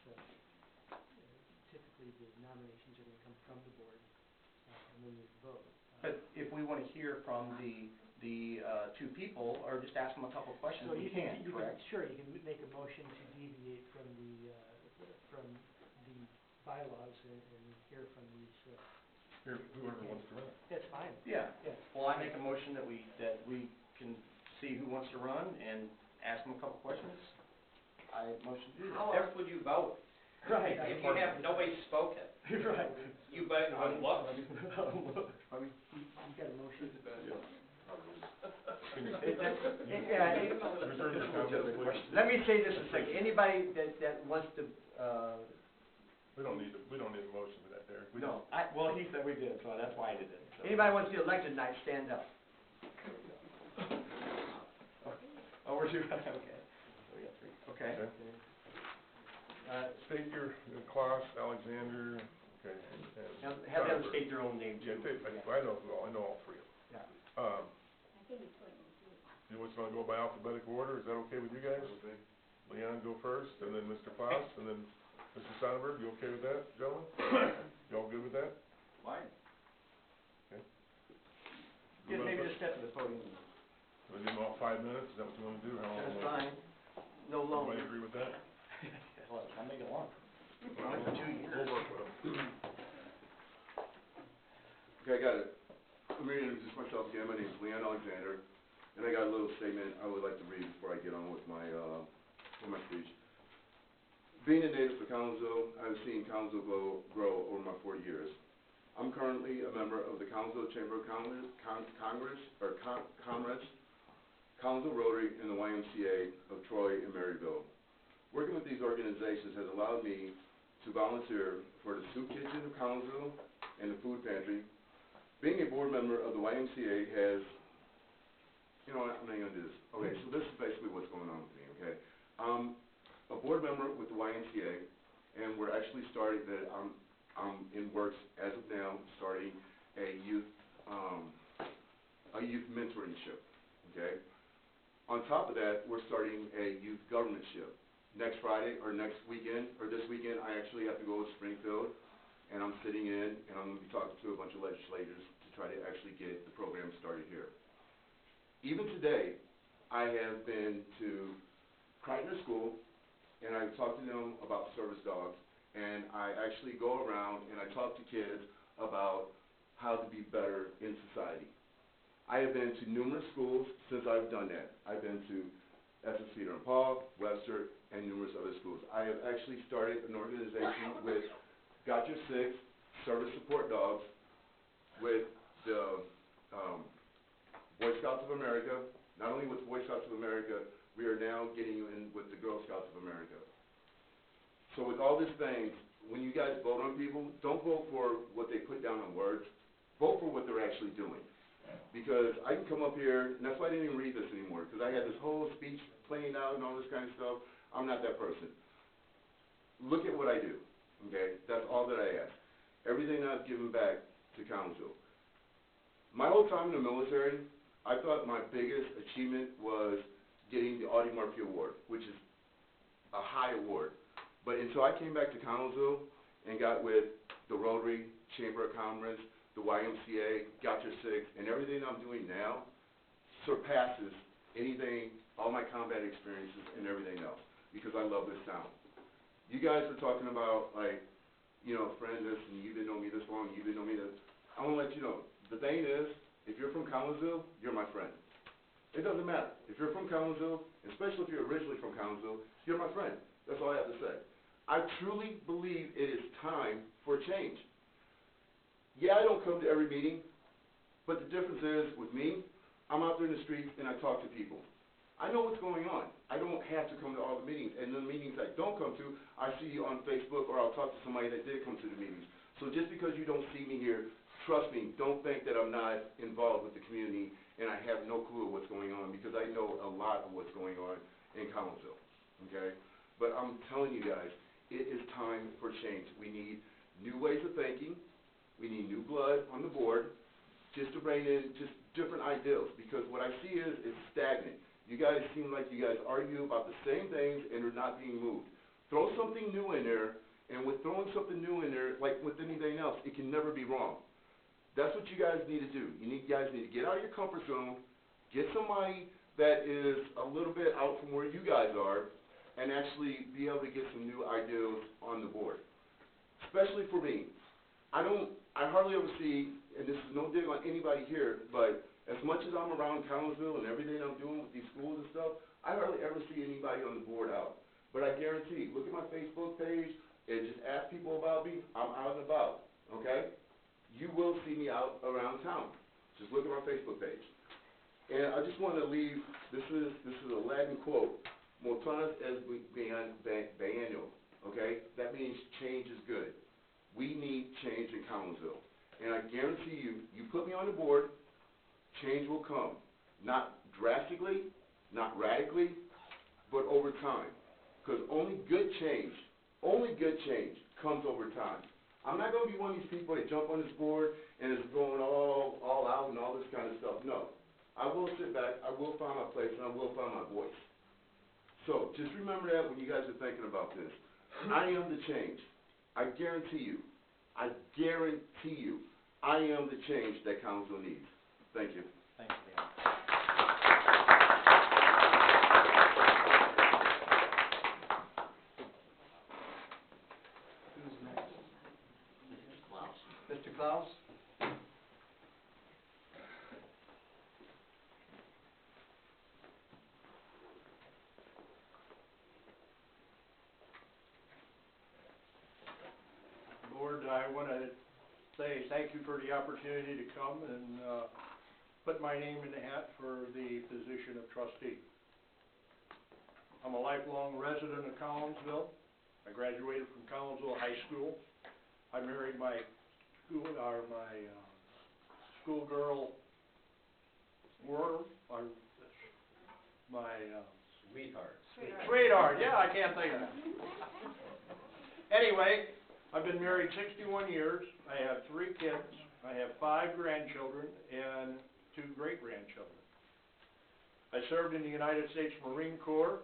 typically the nominations are gonna come from the board, and then you vote. But if we want to hear from the two people, or just ask them a couple of questions, So we you can, correct? Sure, you can make a motion to deviate from the bylaws and hear from these, Here, whoever wants to run it. that's fine. Yeah. Yeah. Well, I make a motion that we can see who wants to run and ask them a couple of questions. I motion to do that. How else would you vote? Right. If you have, nobody's spoken. Right. You vote on looks. You got a motion? Reserve the comments, please. Let me say this a second. Anybody that wants to, We don't need a motion for that, Derek. We No, well, he said we did, so that's why I did it. So. Anybody wants to be elected tonight, stand up. Oh, we're doing, okay. So we got three, okay. Okay. State your Klaus, Alexander, okay, and Have them Steinberg. state their own name Yeah, too. I know all three of them. Yeah. You want to go by alphabetical order, is that okay with you guys? Leon, go first, and then Mr. Klaus, and then Mr. Steinberg, you okay with that, gentlemen? You all good with that? Fine. Okay. Yeah, maybe just step to the podium. We'll give them all 5 minutes, is that what you want to do? How long? That's fine. No longer. Everybody agree with that? Well, I'll make it long. All right, 2 years. We'll work with them. Okay, I got it. Let me introduce myself again. My name is Leon Alexander, and I got a little statement I would like to read before I get on with my speech. Being a native of Collinsville, I've seen Collinsville grow over my 40 years. I'm currently a member of the Collinsville Chamber of Commerce, Collinsville Rotary, and the YMCA of Troy and Maryville. Working with these organizations has allowed me to volunteer for the Soup Kitchen of Collinsville and the Food Pantry. Being a board member of the YMCA has, you know what, I'm not going to do this. Okay, so this is basically what's going on with me, okay? I'm a board member with the YMCA, and we're actually starting I'm in works as of now, starting a youth mentoringship, okay? On top of that, we're starting a youth governmentship. Next Friday, or next weekend, or this weekend, I actually have to go to Springfield, and I'm sitting in, and I'm going to be talking to a bunch of legislators to try to actually get the program started here. Even today, I have been to Crichton School, and I've talked to them about service dogs, and I actually go around and I talk to kids about how to be better in society. I have been to numerous schools since I've done that. I've been to SS Peter and Paul, Webster, and numerous other schools. I have actually started an organization with Got Your Six Service Support Dogs, with the Boy Scouts of America. Not only with Boy Scouts of America, we are now getting in with the Girl Scouts of America. So with all these things, when you guys vote on people, don't vote for what they put down on words. Vote for what they're actually doing. Because I can come up here, and that's why I didn't even read this anymore, because I had this whole speech playing out and all this kind of stuff. I'm not that person. Look at what I do, okay? That's all that I ask. Everything I've given back to Collinsville. My whole time in the military, I thought my biggest achievement was getting the Audie Murphy Award, which is a high award. But until I came back to Collinsville and got with the Rotary, Chamber of Commerce, the YMCA, Got Your Six, and everything I'm doing now surpasses anything, all my combat experiences and everything else, because I love this town. You guys were talking about, like, you know, friend this, and you didn't know me this long, you didn't know me this. I want to let you know, the thing is, if you're from Collinsville, you're my friend. It doesn't matter. If you're from Collinsville, especially if you're originally from Collinsville, you're my friend. That's all I have to say. I truly believe it is time for change. Yeah, I don't come to every meeting, but the difference is, with me, I'm out there in the streets and I talk to people. I know what's going on. I don't have to come to all the meetings. And the meetings I don't come to, I see you on Facebook, or I'll talk to somebody that did come to the meetings. So just because you don't see me here, trust me, don't think that I'm not involved with the community and I have no clue what's going on, because I know a lot of what's going on in Collinsville, okay? But I'm telling you guys, it is time for change. We need new ways of thinking. We need new blood on the board, just to bring in just different ideals, because what I see is it's stagnant. You guys seem like you guys argue about the same things and they're not being moved. Throw something new in there, and with throwing something new in there, like with anything else, it can never be wrong. That's what you guys need to do. You guys need to get out of your comfort zone, get somebody that is a little bit out from where you guys are, and actually be able to get some new ideas on the board. Especially for me. I hardly ever see, and this is no dig on anybody here, but as much as I'm around Collinsville and everything I'm doing with these schools and stuff, I hardly ever see anybody on the board out. But I guarantee, look at my Facebook page and just ask people about me. I'm out and about, okay? You will see me out around town. Just look at my Facebook page. And I just want to leave, this is a Latin quote, Multanis es biennial, okay? That means change is good. We need change in Collinsville. And I guarantee you, you put me on the board, change will come. Not drastically, not radically, but over time. Because only good change comes over time. I'm not going to be one of these people that jump on this board and is going all out and all this kind of stuff. No. I will sit back, I will find my place, and I will find my voice. So just remember that when you guys are thinking about this. I am the change. I guarantee you, I am the change that Collinsville needs. Thank you. Thanks, Dan. Who's next? Mr. Klaus. Mr. Klaus? Board, I want to say thank you for the opportunity to come and put my name in the hat for the position of trustee. I'm a lifelong resident of Collinsville. I graduated from Collinsville High School. I married my schoolgirl, sweetheart, yeah, I can't think of that. Anyway, I've been married 61 years. I have 3 kids. I have 5 grandchildren and 2 great-grandchildren. I served in the United States Marine Corps,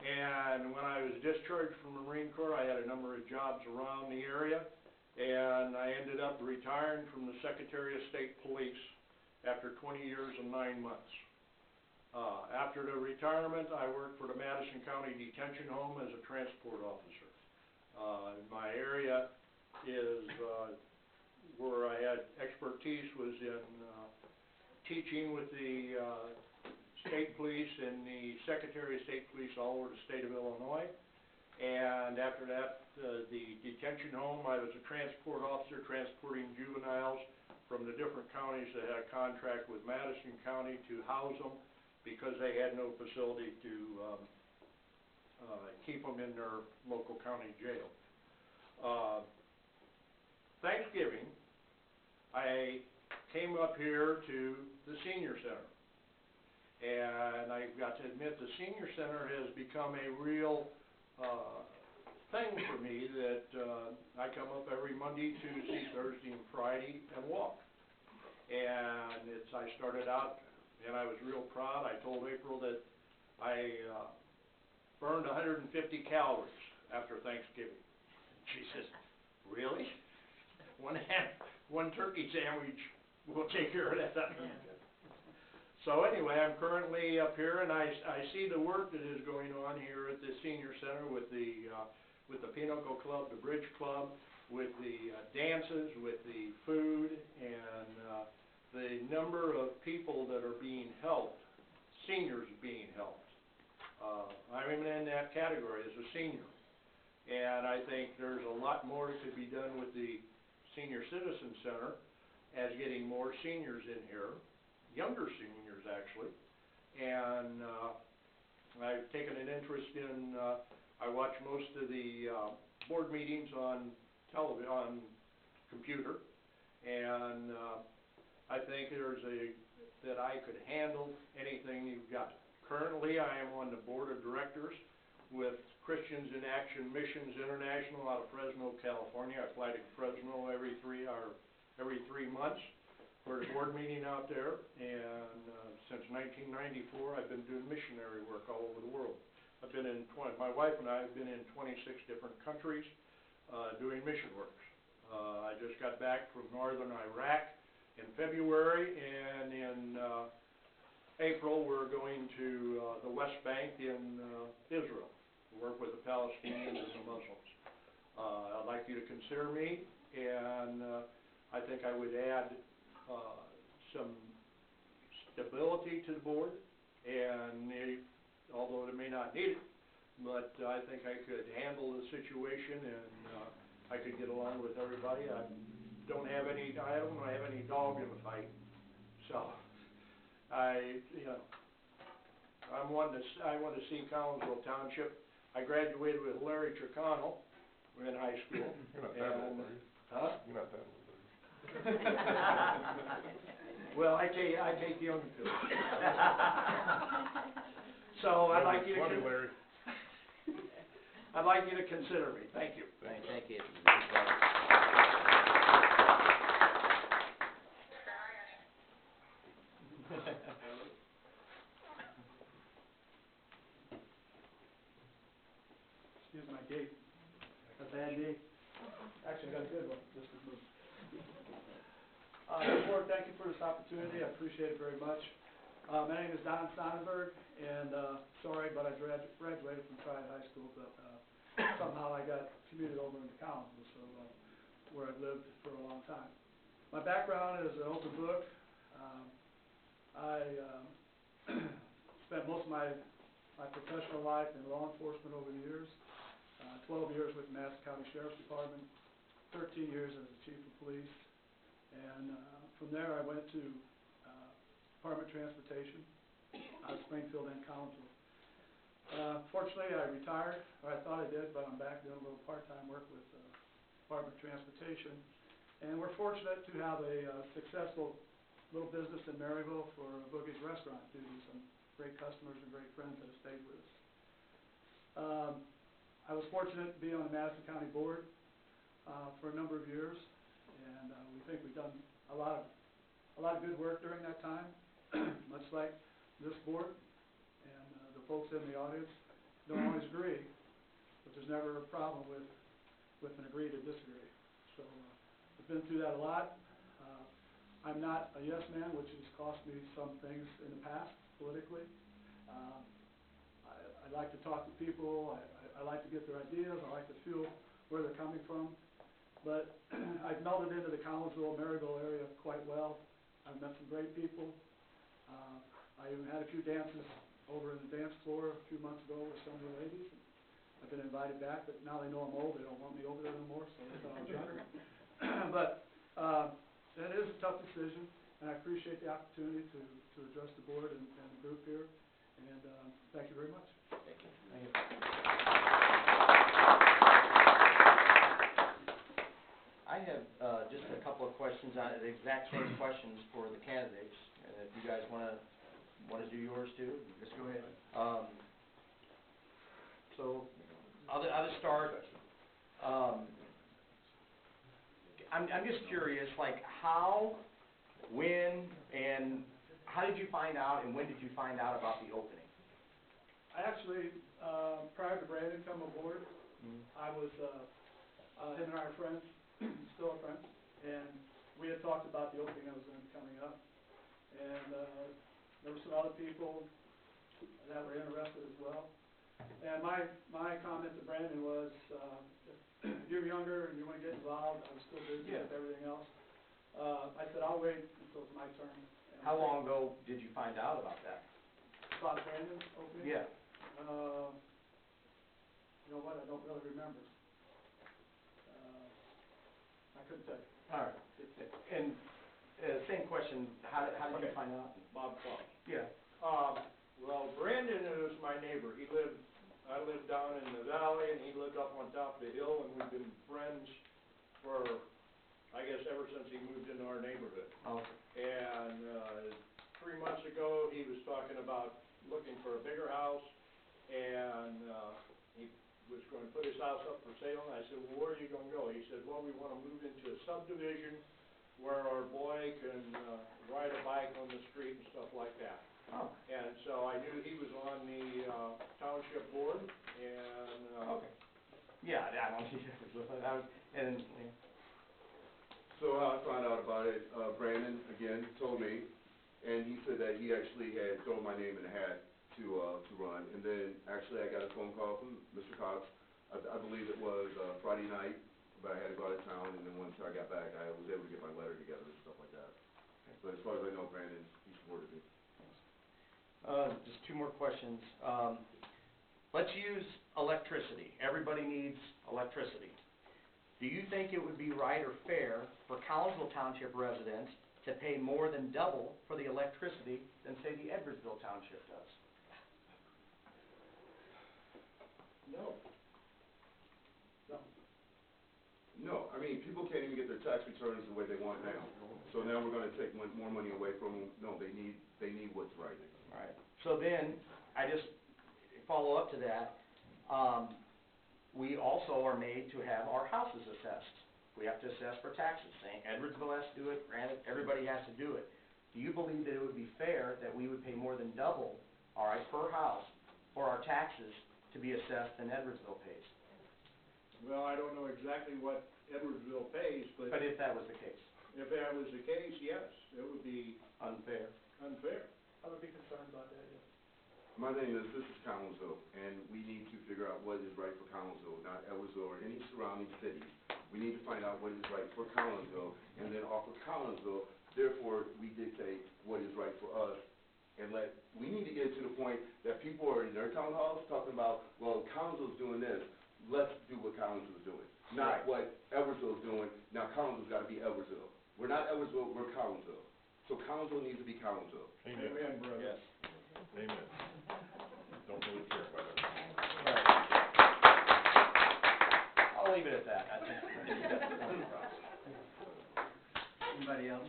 and when I was discharged from the Marine Corps, I had a number of jobs around the area, and I ended up retiring from the Secretary of State Police after 20 years and 9 months. After the retirement, I worked for the Madison County Detention Home as a transport officer. My area is where I had expertise was in teaching with the State Police and the Secretary of State Police all over the state of Illinois. And after that, the detention home, I was a transport officer transporting juveniles from the different counties that had a contract with Madison County to house them because they had no facility to keep them in their local county jail. Thanksgiving, I came up here to the senior center. And I've got to admit, the senior center has become a real thing for me that I come up every Monday, Tuesday, Thursday, and Friday and walk. And I started out, and I was real proud. I told April that I burned 150 calories after Thanksgiving. She says, really? One turkey sandwich will take care of that. So anyway, I'm currently up here, and I see the work that is going on here at the senior center with the Pinochle Club, the Bridge Club, with the dances, with the food, and the number of people that are being helped, seniors being helped. I'm even in that category as a senior, and I think there's a lot more that could be done with the Senior Citizen Center as getting more seniors in here, younger seniors actually, and I've taken an interest in, I watch most of the board meetings on television, on computer, and I think that I could handle anything you've got. Currently, I am on the board of directors with Christians in Action Missions International out of Fresno, California. I fly to Fresno every 3 months for a board meeting out there, and since 1994, I've been doing missionary work all over the world. My wife and I have been in 26 different countries doing mission work. I just got back from northern Iraq in February, and in April, we're going to the West Bank in Israel to work with the Palestinians and the Muslims. I'd like you to consider me, and I think I would add some stability to the board, and although it may not need it, but I think I could handle the situation, and I could get along with everybody. I don't have any dog in the fight, so I want to see Collinsville Township I graduated with Larry Tricano in high school. You're not that old, and- are you? Huh? You're not that old, are you? Well, I take the young too. So I'd like you to, Funny, Larry. I'd like you to consider me. Thank you. Thank you. Excuse my gait. A bad day? Actually, I got a good one, just to move. Board, thank you for this opportunity, I appreciate it very much. My name is Don Sonnenberg, and, sorry, but I graduated from Triad High School, but, somehow I got commuted over into Collinsville, so, where I've lived for a long time. My background is an open book. I spent most of my professional life in law enforcement over the years. 12 years with the Madison County Sheriff's Department, 13 years as the Chief of Police, and from there I went to Department of Transportation out of Springfield and Collinsville. Fortunately, I retired, or I thought I did, but I'm back doing a little part-time work with Department of Transportation, and we're fortunate to have a successful little business in Maryville for Boogie's Restaurant due to some great customers and great friends that have stayed with us. I was fortunate to be on the Madison County Board for a number of years, and we think we've done a lot of good work during that time, much like this board, and the folks in the audience don't always agree, but there's never a problem with an agree to disagree. So we've been through that a lot. I'm not a yes man, which has cost me some things in the past politically. I like to talk to people. I like to get their ideas. I like to feel where they're coming from. But I've melded into the Collinsville, Maryville area quite well. I've met some great people. I even had a few dances over in the dance floor a few months ago with some of the ladies. I've been invited back, but now they know I'm old. They don't want me over there no more, so they thought I was younger. But it is a tough decision, and I appreciate the opportunity to address the board and the group here. And thank you very much. Thank you. I have just a couple of questions on the exact same questions for the candidates, and if you guys want to do yours too, just go ahead. So I'll just start. I'm just curious, like how, when, and how did you find out, and when did you find out about the opening? I actually, prior to Brandon coming aboard, I was, him and I are friends, still are friends, and we had talked about the opening that was going to be coming up. And there were some other people that were interested as well. And my comment to Brandon was, if you're younger and you want to get involved, I was still busy with everything else. I said, I'll wait until it's my turn. And How long ago did you find out about that? About Brandon's opening? Yeah. You know what, I don't really remember. I couldn't tell you. All right. And same question, how did you find out? Bob Clark. Yeah. Well, Brandon is my neighbor. I lived down in the valley, and he lived up on top of the hill, and we've been friends for, I guess, ever since he moved into our neighborhood. Okay. And 3 months ago, he was talking about looking for a bigger house, and he was going to put his house up for sale, and I said, well, where are you going to go? He said, well, we want to move into a subdivision where our boy can ride a bike on the street and stuff like that. Oh. And so I knew he was on the township board, and Okay. Yeah, I don't see that. And So how I found out about it, Brandon, again, told me, and he said that he actually had thrown my name in the hat to run. And then, actually, I got a phone call from Mr. Cox. I believe it was Friday night, but I had to go out of town, and then once I got back, I was able to get my letter together and stuff like that. But as far as I know, Brandon, he supported me. just two more questions. Let's use electricity. Everybody needs electricity. Do you think it would be right or fair for Collinsville Township residents to pay more than double for the electricity than, say, the Edwardsville Township does? No. No. No, I mean, people can't even get their tax returns the way they want now. So now we're gonna take more money away from them. No, they need what's right. Right. So then, I just follow up to that, we also are made to have our houses assessed. We have to assess for taxes, saying Edwardsville has to do it, granted, everybody has to do it. Do you believe that it would be fair that we would pay more than double, all right, per house, for our taxes to be assessed than Edwardsville pays? Well, I don't know exactly what Edwardsville pays, but But if that was the case, if that was the case, yes, it would be unfair. unfair. I would be concerned about that, yes. My thing is, this is Collinsville, and we need to figure out what is right for Collinsville, not Edwardsville or any surrounding cities. We need to find out what is right for Collinsville, and then off of Collinsville, therefore, we dictate what is right for us. And we need to get to the point that people are in their town halls talking about, well, Collinsville's doing this, let's do what Collinsville's doing. Not what Edwardsville's doing, now Collinsville's gotta be Edwardsville. We're not Edwardsville, we're Collinsville. So Collinsville needs to be Collinsville. Amen. Amen, brother. Yes. Amen. Don't really care about it. Right. I'll leave it at that. I think you got the point across. Anybody else?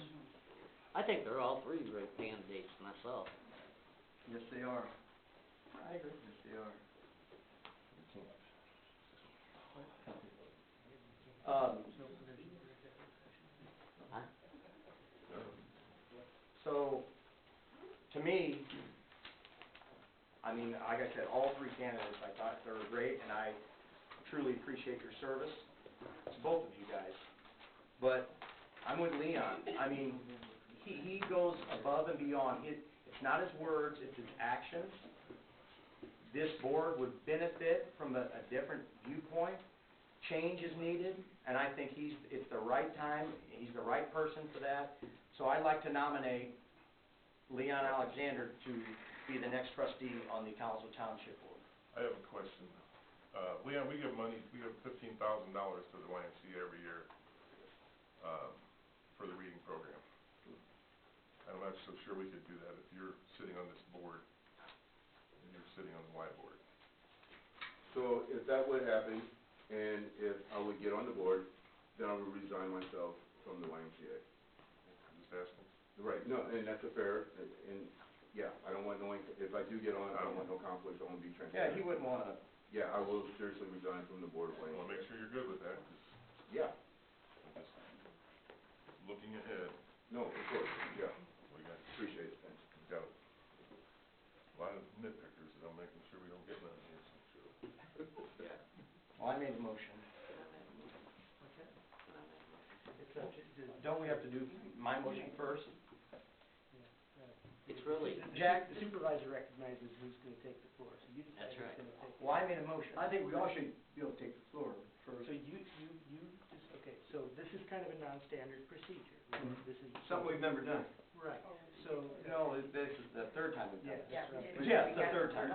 I think they're all three great candidates myself. Yes, they are. I agree. Yes, they are. Huh? So, to me, I mean, like I said, all three candidates, I thought they were great, and I truly appreciate your service, to both of you guys. But I'm with Leon. I mean, he goes above and beyond. It's not his words, it's his actions. This board would benefit from a different viewpoint. Change is needed, and I think it's the right time, he's the right person for that. So I'd like to nominate Leon Alexander to be the next trustee on the Collinsville Township Board. I have a question. Leon, we give $15,000 to the YMCA every year, for the reading program. I'm not so sure we could do that if you're sitting on this board and you're sitting on the Y board. So if that would happen, and if I would get on the board, then I would resign myself from the YMCA. I'm just asking. Right, no, and that's a fair, and, yeah, I don't want if I do get on, I don't want no conflicts, I want to be Yeah, transparent. he wouldn't want to. Yeah, I will seriously resign from the board of I want to YMCA. make sure you're good with that, 'cause Yeah, I'm just looking ahead. no, of course, yeah, We got, appreciate it, thanks. we got a lot of nitpickers that I'm making sure we don't get none here, so sure. Well, I made a motion. It's up to, Don't we have to do my motion first? It's really, Jack? The supervisor recognizes who's gonna take the floor, so you decide That's who's right. gonna take. Well, I made a motion. I think we all should be able to take the floor first. So you just, okay, so this is kind of a non-standard procedure. Mhm. This is. Something we've never done. Right, so. No, this is the third time we've done it. Yeah, that's right. Yeah, it's the third time.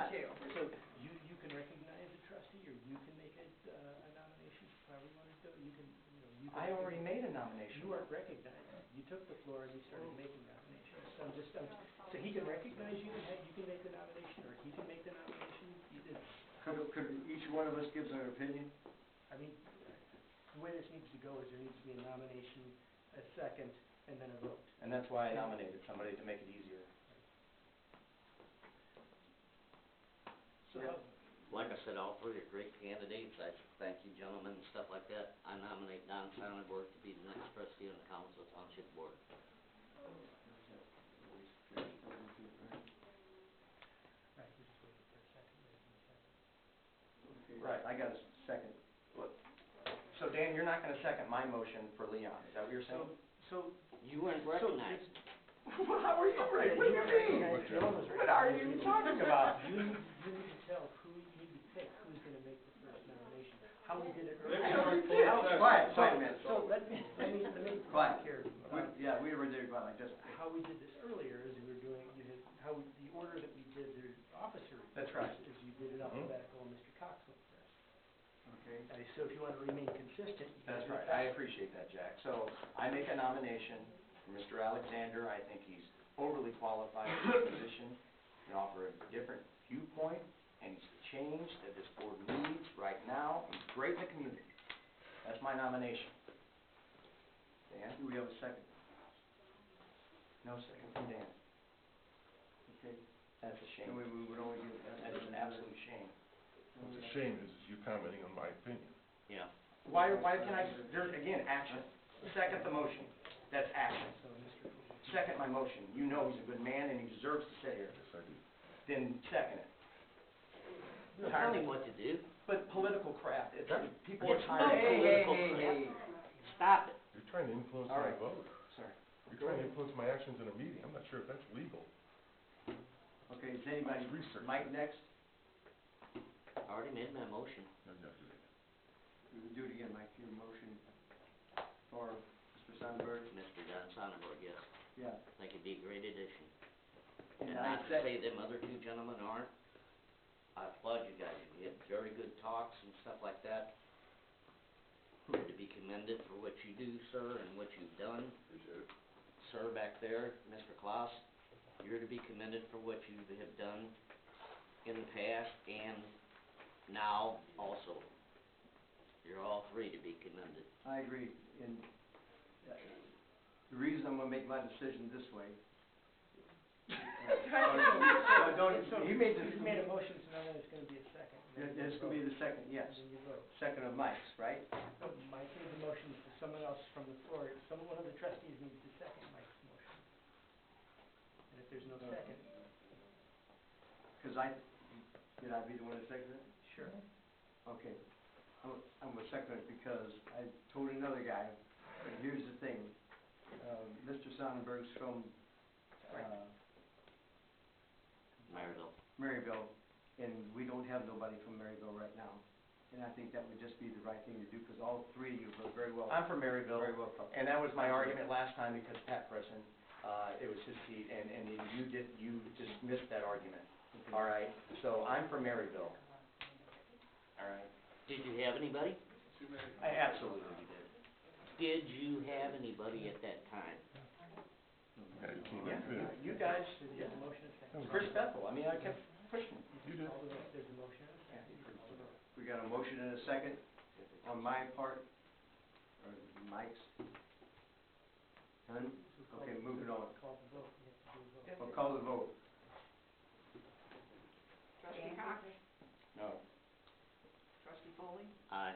So you can recognize a trustee, or you can make a nomination, however you want to do it. You can, you can. I already made a nomination. You weren't recognized. You took the floor and you started making nominations. So so he can recognize you, and you can make the nomination, or he can make the nomination. Could each one of us give our opinion? I mean, the way this needs to go is there needs to be a nomination, a second, and then a vote. And that's why I nominated somebody to make it easier. So, like I said, all three are great candidates. I thank you, gentlemen, and stuff like that. I nominate Don Sonnenberg to be the next trustee on the Collinsville Township Board. right, we're just waiting for a second, waiting for a second. Right, I got a second. So Dan, you're not gonna second my motion for Leon, is that what you're saying? So, You weren't recognized. How are you ready? What do you mean? What are you talking about? You need to tell who, you need to pick who's gonna make the first nomination. How we did it earlier. Quiet, quiet a minute. So let me Quiet. here. Yeah, we were there, but I just. How we did this earlier is we were doing, the order that we did the officer. That's right. Is you did it alphabetical, and Mr. Cox went first. Okay. So if you want to remain consistent. you That's can do right, it that I way. appreciate that, Jack. So I make a nomination for Mr. Alexander. I think he's overly qualified for this position. He can offer a different viewpoint and he's the change that this board needs right now. He's great in the community. That's my nomination. Dan? Do we have a second? No second from Dan. Okay. That's a shame. Can we move it on again? That is an absolute shame. What's a shame is you commenting on my opinion. Yeah. Why can I, there's, again, action. Second the motion. That's action. Second my motion. You know he's a good man and he deserves to sit here. Yes, I do. Then second it. Well, tell him what to do. But political crap, it's, people It's are no tired. political crap. Stop it. You're trying to influence All my right. vote. Sorry. You're trying to influence my actions in a meeting. I'm not sure if that's legal. Okay, is anybody, Let's research Mike it. next? I already made my motion. No, you have to do it. Do it again, Mike, your motion for Mr. Sandberg. Mr. John Sonnenberg, yes. Yeah. I think it'd be a great addition. And And I not to sec- say them other two gentlemen aren't. I applaud you guys. You had very good talks and stuff like that. You're to be commended for what you do, sir, and what you've done. Appreciate it. Sir, back there, Mr. Klaus, you're to be commended for what you have done in the past and now also. You're all three to be commended. I agree, and the reason I'm gonna make my decision this way. He made the, He's made a motion, so now there's gonna be a second. this could be the second, yes, And then you vote. second of Mike's, right? Mike made the motion for someone else from the floor, one of the trustees needs to second Mike's motion. And if there's no second, Cause did I be the one that seconded it? sure. Okay, I'm gonna second it because I told another guy, but here's the thing, Mr. Sonnenberg's from, Maryville. Maryville, and we don't have nobody from Maryville right now. And I think that would just be the right thing to do, because all three of you were very well. I'm from Maryville, Very well coupled. and that was my argument last time because Pat Preston, it was his seat, and you dismissed that argument. Okay. All right, so I'm from Maryville. All right, Did you have anybody? I absolutely did. Did you have anybody at that time? Yeah, you came Yeah, in good. you guys, There's yeah. a motion, a second. Chris Bethel, I mean, I kept pushing. You did. There's a motion and a second. We got a motion and a second on my part, or Mike's. None? Okay, moving on. Call the vote, you have to do a vote. We'll call the vote. Trustee Cox? No. Trustee Foley? Aye.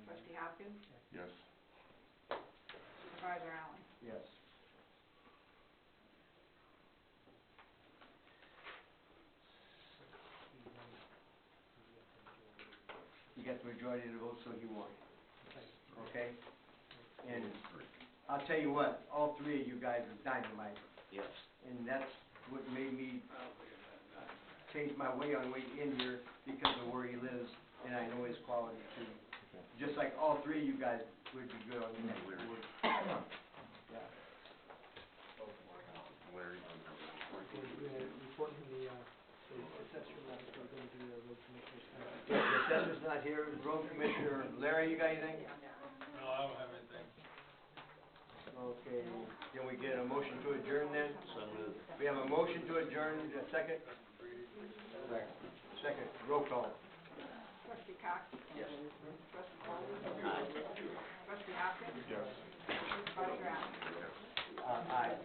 Trustee Hopkins? Yes. Supervisor Allen? Yes. You got the majority of the votes, so he won. Okay? And I'll tell you what, all three of you guys are dynamite, Yes. and that's what made me change my way on the way in here because of where he lives, and I know his quality too. Just like all three of you guys would be good on the next board. Yeah. Larry. Okay, we're gonna report from the assessor, we're gonna do the road commissioner's contract. The assessor's not here, road commissioner, Larry, you got anything? No, I don't have anything. Okay, can we get a motion to adjourn then? So moved. We have a motion to adjourn, a second? Second, roll call. Trustee Cox? Yes. Trustee Foley? Aye. Trustee Hopkins? Yes. Supervisor Allen? Yes. Aye.